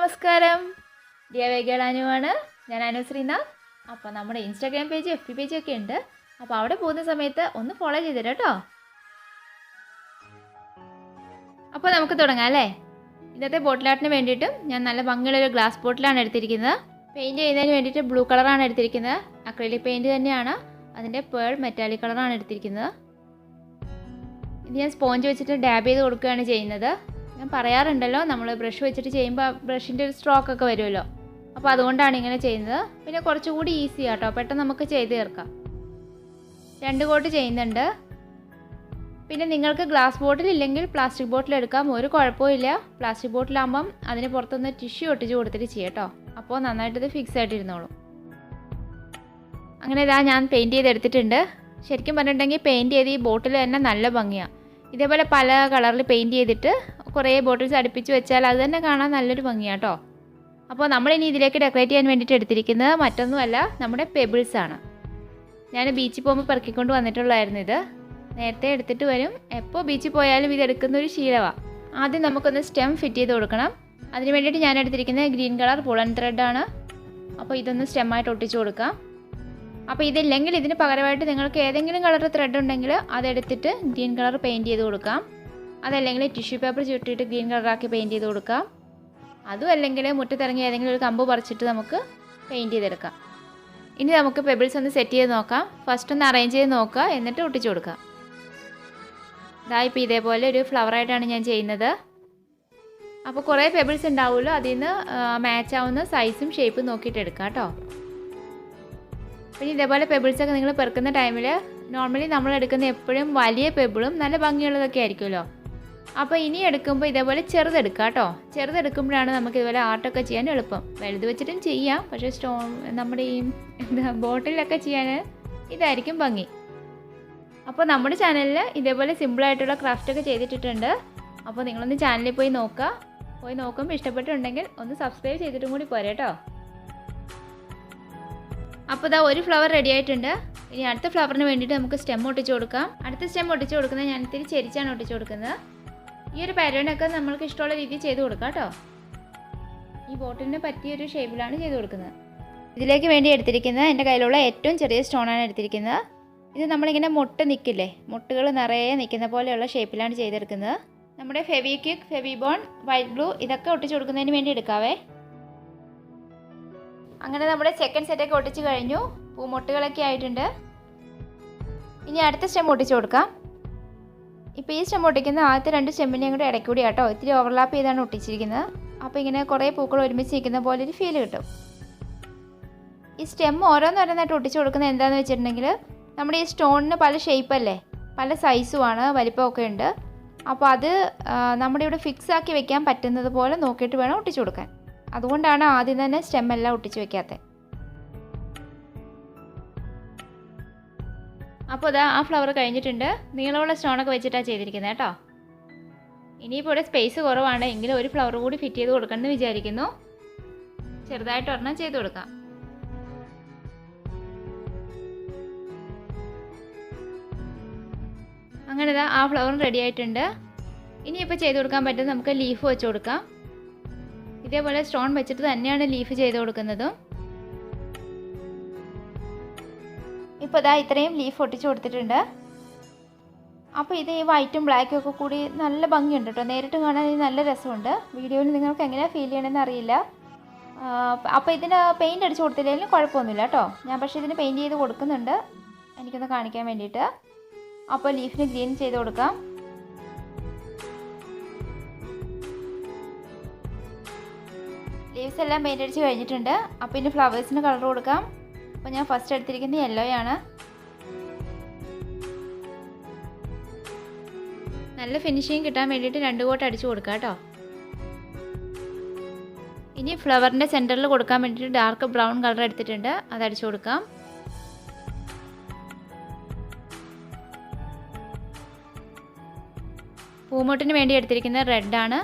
നമസ്കാരം. ഡിയവേഗളാനുവാണ്. ഞാൻ Sreenath. അപ്പോൾ നമ്മുടെ ഇൻസ്റ്റാഗ്രാം പേജ് FB പേജ് ഒക്കെ ഉണ്ട്. അപ്പോൾ അവിടെ പോകുന്ന സമയത്ത് ഒന്ന് ഫോളോ ചെയ്തിട്ട് കേട്ടോ. അപ്പോൾ നമുക്ക് തുടങ്ങാം അല്ലേ? ഇന്നത്തെ ബോട്ടിൽ ആർട്ടിന് വേണ്ടിയിട്ട് ഞാൻ നല്ല ഭംഗിയുള്ള ഒരു ഗ്ലാസ് ബോട്ടിലാണ് എടുത്തിരിക്കുന്നത്. പെയിൻറ്റ് ചെയ്യുന്നതിന് വേണ്ടിയിട്ട് ബ്ലൂ കളറാണ് എടുത്തിരിക്കുന്നത്. അക്രിലിക് പെയിൻറ്റ് തന്നെയാണ്. അതിൻ്റെ പേൾ മെറ്റാലിക് കളറാണ് എടുത്തിരിക്കുന്നത്. ഇത് ഞാൻ സ്പോഞ്ച് വെച്ചിട്ട് ഡാബ് ചെയ്ത് കൊടുക്കുകയാണ് ചെയ്യുന്നത്. ഞാൻ പറയാറുണ്ടല്ലോ, നമ്മൾ ബ്രഷ് വെച്ചിട്ട് ചെയ്യുമ്പോൾ ബ്രഷിൻ്റെ ഒരു സ്ട്രോക്ക് ഒക്കെ വരുമല്ലോ, അപ്പോൾ അതുകൊണ്ടാണ് ഇങ്ങനെ ചെയ്യുന്നത്. പിന്നെ കുറച്ചുകൂടി ഈസി ആട്ടോ, പെട്ടെന്ന് നമുക്ക് ചെയ്ത് തീർക്കാം. 2 കോട്ട് ചെയ്യുന്നുണ്ട്. പിന്നെ നിങ്ങൾക്ക് ഗ്ലാസ് ബോട്ടിൽ ഇല്ലെങ്കിൽ പ്ലാസ്റ്റിക് ബോട്ടിൽ എടുക്കാം, ഒരു കുഴപ്പമില്ല. പ്ലാസ്റ്റിക് ബോട്ടിലാകുമ്പം അതിന് പുറത്തൊന്ന് ടിഷ്യൂ ഒട്ടിച്ച് കൊടുത്തിട്ട് ചെയ്യാം കേട്ടോ, അപ്പോൾ നന്നായിട്ടത് ഫിക്സ് ആയിട്ടിരുന്നോളും. അങ്ങനെ ഇതാ ഞാൻ പെയിൻറ്റ് ചെയ്തെടുത്തിട്ടുണ്ട്. ശരിക്കും പറഞ്ഞിട്ടുണ്ടെങ്കിൽ പെയിൻറ്റ് ചെയ്ത് ഈ ബോട്ടിൽ തന്നെ നല്ല ഭംഗിയാണ്. ഇതേപോലെ പല കളറിൽ പെയിൻറ്റ് ചെയ്തിട്ട് കുറേ ബോട്ടിൽസ് അടുപ്പിച്ച് വെച്ചാൽ അത് തന്നെ കാണാൻ നല്ലൊരു ഭംഗിയാണ് കേട്ടോ. അപ്പോൾ നമ്മളിനി ഇതിലേക്ക് ഡെക്കറേറ്റ് ചെയ്യാൻ വേണ്ടിയിട്ട് എടുത്തിരിക്കുന്നത് മറ്റൊന്നുമല്ല, നമ്മുടെ പെബിൾസ് ആണ്. ഞാൻ ബീച്ചിൽ പോകുമ്പോൾ പെറുക്കിക്കൊണ്ട് വന്നിട്ടുള്ളതായിരുന്നു ഇത്. നേരത്തെ എടുത്തിട്ട് വരും, എപ്പോൾ ബീച്ചിൽ പോയാലും ഇതെടുക്കുന്നൊരു ശീലമാണ്. ആദ്യം നമുക്കൊന്ന് സ്റ്റെം ഫിറ്റ് ചെയ്ത് കൊടുക്കണം. അതിന് വേണ്ടിയിട്ട് ഞാൻ എടുത്തിരിക്കുന്നത് ഗ്രീൻ കളർ പുളൻ ത്രെഡാണ്. അപ്പോൾ ഇതൊന്ന് സ്റ്റെമ്മായിട്ട് ഒട്ടിച്ച് കൊടുക്കാം. അപ്പോൾ ഇതില്ലെങ്കിൽ ഇതിന് പകരമായിട്ട് നിങ്ങൾക്ക് ഏതെങ്കിലും കളർ ത്രെഡ് ഉണ്ടെങ്കിൽ അതെടുത്തിട്ട് ഗ്രീൻ കളർ പെയിൻറ്റ് ചെയ്ത് കൊടുക്കാം. അതല്ലെങ്കിൽ ടിഷ്യൂ പേപ്പർ ചുറ്റിയിട്ട് ഗ്രീൻ കളറാക്കി പെയിൻറ്റ് ചെയ്ത് കൊടുക്കാം. അതും അല്ലെങ്കിൽ മുറ്റത്തിറങ്ങി ഏതെങ്കിലും ഒരു കമ്പ് പറിച്ചിട്ട് നമുക്ക് പെയിൻറ്റ് ചെയ്തെടുക്കാം. ഇനി നമുക്ക് പെബിൾസ് ഒന്ന് സെറ്റ് ചെയ്ത് നോക്കാം. ഫസ്റ്റ് ഒന്ന് അറേഞ്ച് ചെയ്ത് നോക്കുക, എന്നിട്ട് ഒട്ടിച്ച് കൊടുക്കാം. ഇതാ ഇപ്പോൾ ഇതേപോലെ ഒരു ഫ്ലവറായിട്ടാണ് ഞാൻ ചെയ്യുന്നത്. അപ്പോൾ കുറേ പെബിൾസ് ഉണ്ടാവുമല്ലോ, അതിൽ നിന്ന് മാച്ച് ആവുന്ന സൈസും ഷേപ്പും നോക്കിയിട്ട് എടുക്കാം കേട്ടോ. പിന്നെ ഇതേപോലെ പെബിൾസൊക്കെ നിങ്ങൾ പെറുക്കുന്ന ടൈമിൽ നോർമലി നമ്മൾ എടുക്കുന്ന എപ്പോഴും വലിയ പെബിളും നല്ല ഭംഗിയുള്ളതൊക്കെ ആയിരിക്കുമല്ലോ. അപ്പോൾ ഇനി എടുക്കുമ്പോൾ ഇതേപോലെ ചെറുതെടുക്കുക കേട്ടോ. ചെറുതെടുക്കുമ്പോഴാണ് നമുക്ക് ഇതുപോലെ ആർട്ടൊക്കെ ചെയ്യാൻ എളുപ്പം. വലുത് വെച്ചിട്ടും ചെയ്യാം, പക്ഷേ നമ്മുടെ ഈ ബോട്ടിലൊക്കെ ചെയ്യാൻ ഇതായിരിക്കും ഭംഗി. അപ്പോൾ നമ്മുടെ ചാനലിൽ ഇതേപോലെ സിമ്പിളായിട്ടുള്ള ക്രാഫ്റ്റൊക്കെ ചെയ്തിട്ടിട്ടുണ്ട്. അപ്പോൾ നിങ്ങളൊന്ന് ചാനലിൽ പോയി നോക്കുക. പോയി നോക്കുമ്പോൾ ഇഷ്ടപ്പെട്ടിട്ടുണ്ടെങ്കിൽ ഒന്ന് സബ്സ്ക്രൈബ് ചെയ്തിട്ടും കൂടി പോരെ കേട്ടോ. അപ്പോൾ ഇതാ ഒരു ഫ്ലവർ റെഡി ആയിട്ടുണ്ട്. ഇനി അടുത്ത ഫ്ലവറിന് വേണ്ടിയിട്ട് നമുക്ക് സ്റ്റെം ഒട്ടിച്ച് കൊടുക്കാം. അടുത്ത സ്റ്റെം ഒട്ടിച്ച് കൊടുക്കുന്നത് ഞാൻ ഇത്തിരി ചെരിച്ചാണ് ഒട്ടിച്ച് കൊടുക്കുന്നത്. ഈ ഒരു പാറ്റേണൊക്കെ നമ്മൾക്ക് ഇഷ്ടമുള്ള രീതിയിൽ ചെയ്ത് കൊടുക്കാം കേട്ടോ. ഈ ബോട്ടിലിന് പറ്റിയൊരു ഷേപ്പിലാണ് ചെയ്ത് കൊടുക്കുന്നത്. ഇതിലേക്ക് വേണ്ടി എടുത്തിരിക്കുന്നത് എൻ്റെ കയ്യിലുള്ള ഏറ്റവും ചെറിയ സ്റ്റോണാണ് എടുത്തിരിക്കുന്നത്. ഇത് നമ്മളിങ്ങനെ മുട്ട് നിൽക്കില്ലേ, മുട്ടുകൾ നിറയെ നിൽക്കുന്ന പോലെയുള്ള ഷേപ്പിലാണ് ചെയ്തെടുക്കുന്നത്. നമ്മുടെ ഫെവിക്വിക്ക്, ഫെവിബോൺ, വൈറ്റ് ഗ്ലൂ ഇതൊക്കെ ഒട്ടിച്ച് കൊടുക്കുന്നതിന് വേണ്ടി എടുക്കാവേ. അങ്ങനെ നമ്മുടെ സെക്കൻഡ് സെറ്റൊക്കെ ഒട്ടിച്ച് കഴിഞ്ഞു. പൂമുട്ടുകളൊക്കെ ആയിട്ടുണ്ട്. ഇനി അടുത്ത സ്റ്റെം ഒട്ടിച്ച് കൊടുക്കാം. ഇപ്പോൾ ഈ സ്റ്റെം ഒട്ടിക്കുന്ന ആദ്യത്തെ 2 സ്റ്റെമ്മിനെയും കൂടെ ഇടയ്ക്കൂടി കേട്ടോ, ഇത്തിരി ഓവർലാപ്പ് ചെയ്താണ് ഒട്ടിച്ചിരിക്കുന്നത്. അപ്പോൾ ഇങ്ങനെ കുറേ പൂക്കൾ ഒരുമിച്ച് നിൽക്കുന്ന പോലെ ഒരു ഫീൽ കിട്ടും. ഈ സ്റ്റെം ഓരോന്നോരോന്നായിട്ട് ഒട്ടിച്ച് കൊടുക്കുന്നത് എന്താണെന്ന് വെച്ചിട്ടുണ്ടെങ്കിൽ, നമ്മുടെ ഈ സ്റ്റോണിന് പല ഷേപ്പല്ലേ, പല സൈസുമാണ്, വലിപ്പമൊക്കെ ഉണ്ട്. അപ്പോൾ അത് നമ്മുടെ ഇവിടെ ഫിക്സ് ആക്കി വെക്കാൻ പറ്റുന്നത് പോലെ നോക്കിയിട്ട് വേണം ഒട്ടിച്ച് കൊടുക്കാൻ. അതുകൊണ്ടാണ് ആദ്യം തന്നെ സ്റ്റെം എല്ലാം ഒട്ടിച്ച് വെക്കാത്തത്. അപ്പോൾ ഇതാ ആ ഫ്ലവർ കഴിഞ്ഞിട്ടുണ്ട്. നീളമുള്ള സ്റ്റോണൊക്കെ വെച്ചിട്ടാണ് ചെയ്തിരിക്കുന്നത് കേട്ടോ. ഇനിയിപ്പോൾ ഇവിടെ സ്പേസ് കുറവാണ്, എങ്കിലും ഒരു ഫ്ലവർ കൂടി ഫിറ്റ് ചെയ്ത് കൊടുക്കണമെന്ന് വിചാരിക്കുന്നു. ചെറുതായിട്ട് ഒരെണ്ണം ചെയ്ത് കൊടുക്കാം. അങ്ങനെ ഇതാ ആ ഫ്ലവറും റെഡി ആയിട്ടുണ്ട്. ഇനിയിപ്പോൾ ചെയ്ത് കൊടുക്കാൻ പറ്റുന്നത് നമുക്ക് ലീഫ് വെച്ച് കൊടുക്കാം. ഇതേപോലെ സ്റ്റോൺ വെച്ചിട്ട് തന്നെയാണ് ലീഫ് ചെയ്ത് കൊടുക്കുന്നതും. ഇപ്പോൾ ഇതാ ഇത്രയും ലീഫ് ഒട്ടിച്ച് കൊടുത്തിട്ടുണ്ട്. അപ്പോൾ ഇത് ഈ വൈറ്റും ബ്ലാക്കും ഒക്കെ കൂടി നല്ല ഭംഗിയുണ്ട് കേട്ടോ. നേരിട്ട് കാണാൻ നല്ല രസമുണ്ട്. വീഡിയോയിൽ നിങ്ങൾക്ക് എങ്ങനെയാണ് ഫീൽ ചെയ്യണമെന്ന് അറിയില്ല. അപ്പോൾ ഇതിന് പെയിൻറ്റ് അടിച്ച് കൊടുത്തില്ലെങ്കിലും കുഴപ്പമൊന്നുമില്ല കേട്ടോ. ഞാൻ പക്ഷേ ഇതിന് പെയിൻറ്റ് ചെയ്ത് കൊടുക്കുന്നുണ്ട്, എനിക്കൊന്ന് കാണിക്കാൻ വേണ്ടിയിട്ട്. അപ്പോൾ ലീഫിന് ഗ്രീൻ ചെയ്ത് കൊടുക്കാം. ലീവ്സ് എല്ലാം പെയിൻ്റ് അടിച്ച് കഴിഞ്ഞിട്ടുണ്ട്. അപ്പോൾ ഇനി ഫ്ലവേഴ്സിന് കളർ കൊടുക്കാം. അപ്പോൾ ഞാൻ ഫസ്റ്റ് എടുത്തിരിക്കുന്നത് യെല്ലോയാണ്. നല്ല ഫിനിഷിങ് കിട്ടാൻ വേണ്ടിയിട്ട് 2 കോട്ട് അടിച്ച് കൊടുക്കാം കേട്ടോ. ഇനി ഫ്ലവറിൻ്റെ സെൻറ്ററിൽ കൊടുക്കാൻ വേണ്ടിയിട്ട് ഡാർക്ക് ബ്രൗൺ കളർ എടുത്തിട്ടുണ്ട്, അത് അടിച്ചു കൊടുക്കാം. പൂമൊട്ടിന് വേണ്ടി എടുത്തിരിക്കുന്നത് റെഡാണ്.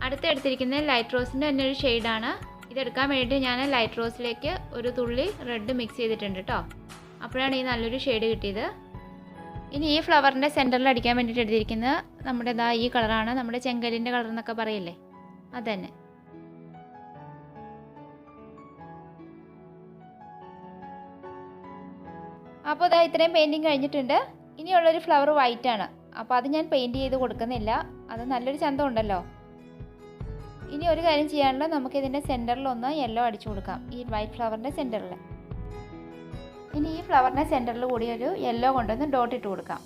അടുത്ത് എടുത്തിരിക്കുന്നത് ലൈറ്റ് റോസിൻ്റെ തന്നെ ഒരു ഷെയ്ഡാണ്. ഇതെടുക്കാൻ വേണ്ടിയിട്ട് ഞാൻ ലൈറ്റ് റോസിലേക്ക് ഒരു തുള്ളി റെഡ് മിക്സ് ചെയ്തിട്ടുണ്ട് കേട്ടോ. അപ്പോഴാണ് ഈ നല്ലൊരു ഷെയ്ഡ് കിട്ടിയത്. ഇനി ഈ ഫ്ലവറിൻ്റെ സെൻറ്ററിൽ അടിക്കാൻ വേണ്ടിയിട്ട് എടുത്തിരിക്കുന്നത് നമ്മുടെ ഈ കളറാണ്, നമ്മുടെ ചെങ്കലിൻ്റെ കളർ എന്നൊക്കെ പറയില്ലേ, അതന്നെ. അപ്പോൾ ഇത്രയും പെയിൻറ്റിങ് കഴിഞ്ഞിട്ടുണ്ട്. ഇനിയുള്ളൊരു ഫ്ലവർ വൈറ്റ് ആണ്. അപ്പോൾ അത് ഞാൻ പെയിൻറ്റ് ചെയ്ത് കൊടുക്കുന്നില്ല, അത് നല്ലൊരു ചന്തം ഉണ്ടല്ലോ. ഇനി ഒരു കാര്യം ചെയ്യാനുള്ള, നമുക്കിതിൻ്റെ സെൻറ്ററിലൊന്ന് യെല്ലോ അടിച്ചു കൊടുക്കാം, ഈ വൈറ്റ് ഫ്ലവറിൻ്റെ സെൻറ്ററിൽ. ഇനി ഈ ഫ്ലവറിൻ്റെ സെൻറ്ററിൽ കൂടി ഒരു യെല്ലോ കൊണ്ടുവന്ന് ഡോട്ട് ഇട്ട് കൊടുക്കാം.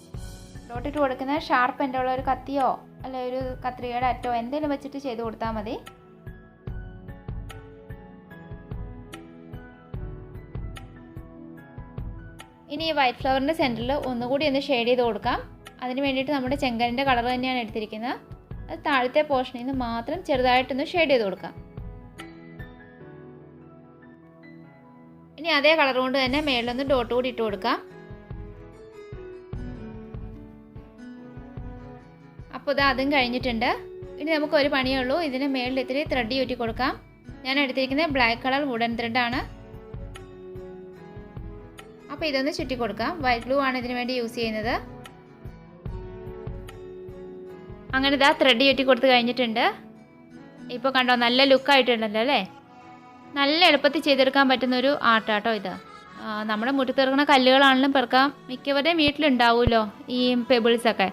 ഡോട്ട് ഇട്ട് കൊടുക്കുന്ന ഷാർപ്പ് എൻ്റെ ഉള്ള ഒരു കത്തിയോ അല്ലെ ഒരു കത്രികയുടെ അറ്റോ എന്തെങ്കിലും വെച്ചിട്ട് ചെയ്ത് കൊടുത്താൽ മതി. ഇനി ഈ വൈറ്റ് ഫ്ലവറിൻ്റെ സെൻറ്ററിൽ ഒന്നുകൂടി ഒന്ന് ഷെയ്ഡ് ചെയ്ത് കൊടുക്കാം. അതിന് വേണ്ടിയിട്ട് നമ്മുടെ ചെങ്കലിൻ്റെ കളർ തന്നെയാണ് എടുത്തിരിക്കുന്നത്. അത് താഴത്തെ പോർഷനിൽ നിന്ന് മാത്രം ചെറുതായിട്ടൊന്ന് ഷെയ്ഡ് ചെയ്ത് കൊടുക്കാം. ഇനി അതേ കളർ കൊണ്ട് തന്നെ മേളിലൊന്ന് ഡോട്ട് കൂടി ഇട്ട് കൊടുക്കാം. അപ്പോൾ അതും കഴിഞ്ഞിട്ടുണ്ട്. ഇനി നമുക്ക് ഒരു പണിയേ ഉള്ളൂ, ഇതിന് മേളിൽ ഇത്തിരി ത്രെഡ് ചുറ്റി കൊടുക്കാം. ഞാൻ എടുത്തിരിക്കുന്നത് ബ്ലാക്ക് കളർ വുഡൻ ത്രെഡാണ്. അപ്പോൾ ഇതൊന്ന് ചുറ്റി കൊടുക്കാം. വൈറ്റ് ഗ്ലൂ ആണ് ഇതിനു വേണ്ടി യൂസ് ചെയ്യുന്നത്. അങ്ങനെ ത്രെഡ് ചുറ്റി കൊടുത്ത് കഴിഞ്ഞിട്ടുണ്ട്. ഇപ്പോൾ കണ്ടോ, നല്ല ലുക്കായിട്ടുണ്ടല്ലോ അല്ലേ. നല്ല എളുപ്പത്തിൽ ചെയ്തെടുക്കാൻ പറ്റുന്നൊരു ആർട്ടാട്ടോ ഇത്. നമ്മുടെ മുറ്റത്തിറങ്ങുന്ന കല്ലുകളാണെങ്കിലും പെറുക്കാം, മിക്കവരുടെയും വീട്ടിലുണ്ടാവുമല്ലോ ഈ പെബിൾസൊക്കെ,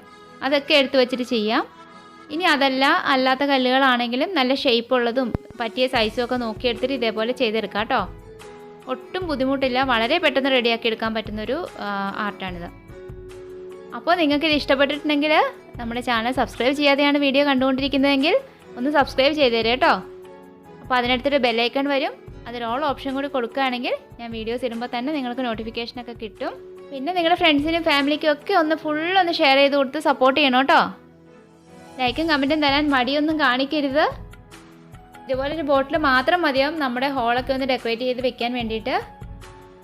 അതൊക്കെ എടുത്ത് വെച്ചിട്ട് ചെയ്യാം. ഇനി അതല്ല, അല്ലാത്ത കല്ലുകളാണെങ്കിലും നല്ല ഷേപ്പുള്ളതും പറ്റിയ സൈസും ഒക്കെ നോക്കിയെടുത്തിട്ട് ഇതേപോലെ ചെയ്തെടുക്കാം കേട്ടോ. ഒട്ടും ബുദ്ധിമുട്ടില്ല, വളരെ പെട്ടെന്ന് റെഡിയാക്കി എടുക്കാൻ പറ്റുന്നൊരു ആർട്ടാണിത്. അപ്പോൾ നിങ്ങൾക്കിത് ഇഷ്ടപ്പെട്ടിട്ടുണ്ടെങ്കിൽ നമ്മുടെ ചാനൽ സബ്സ്ക്രൈബ് ചെയ്യാതെയാണ് വീഡിയോ കണ്ടുകൊണ്ടിരിക്കുന്നതെങ്കിൽ ഒന്ന് സബ്സ്ക്രൈബ് ചെയ്ത് തരാം കേട്ടോ. അപ്പോൾ അതിനടുത്തൊരു ബെല്ലൈക്കൺ വരും, അതിൽ ഓൾ ഓപ്ഷൻ കൂടി കൊടുക്കുകയാണെങ്കിൽ ഞാൻ വീഡിയോസ് ഇടുമ്പോൾ തന്നെ നിങ്ങൾക്ക് നോട്ടിഫിക്കേഷനൊക്കെ കിട്ടും. പിന്നെ നിങ്ങളുടെ ഫ്രണ്ട്സിനും ഫാമിലിക്കും ഒക്കെ ഒന്ന് ഷെയർ ചെയ്ത് കൊടുത്ത് സപ്പോർട്ട് ചെയ്യണം കേട്ടോ. ലൈക്കും കമൻറ്റും തരാൻ മടിയൊന്നും കാണിക്കരുത്. ഇതുപോലൊരു ബോട്ടിൽ മാത്രം മതിയാവും നമ്മുടെ ഹോളൊക്കെ ഒന്ന് ഡെക്കറേറ്റ് ചെയ്ത് വെക്കാൻ വേണ്ടിയിട്ട്.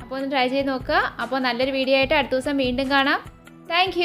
അപ്പോൾ ഒന്ന് ട്രൈ ചെയ്ത് നോക്കുക. അപ്പോൾ നല്ലൊരു വീഡിയോ ആയിട്ട് അടുത്ത ദിവസം വീണ്ടും കാണാം. താങ്ക്